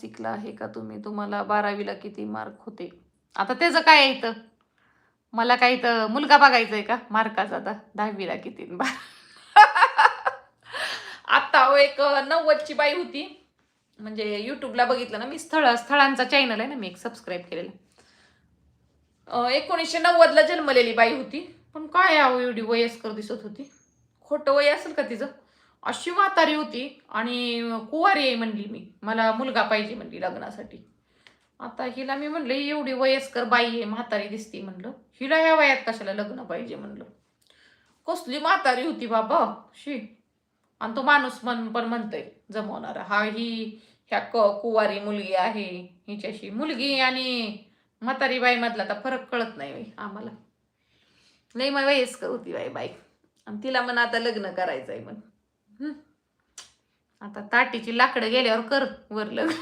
शिकला आहे का तुम्ही? तुम्हाला 12वीला किती मार्क होते? आता त्याचं काय आहे इथं? मला काय इथं मुलगा बघायचा आहे का मार्काचा आता? 10वीला किती आणि आता एक 90ची बाई होती. म्हणजे YouTubeला बघितलं ना मी, स्थळांचा चॅनल आहे ना, मी एक सबस्क्राईब केलेला. 1990ला जन्मलेली बाई होती. पण काय यावं एवढी वयस्कर दिसत होती. खोटं वय असेल का तिचं? अशी म्हातारी होती आणि कुवारी आहे म्हणली मी. मला मुलगा पाहिजे म्हणली लग्नासाठी. आता हिला मी म्हणलं ही एवढी वयस्कर बाई आहे, म्हातारी दिसती म्हणलं. हिला या वयात कशाला लग्न पाहिजे म्हणलं. कसली म्हातारी होती बाबा शी. आणि तो माणूस पण म्हणतोय जमवणारा हा ही ह्या कुवारी मुलगी आहे हिच्याशी. मुलगी आणि म्हातारी बाई मधला तर फरक कळत नाही बाई आम्हाला. लई मग वयस्कर होती बाई बाई. आणि तिला म्हण आता लग्न करायचंय म्हण. आता ताटीची लाकडं गेल्यावर कर वर लग्न.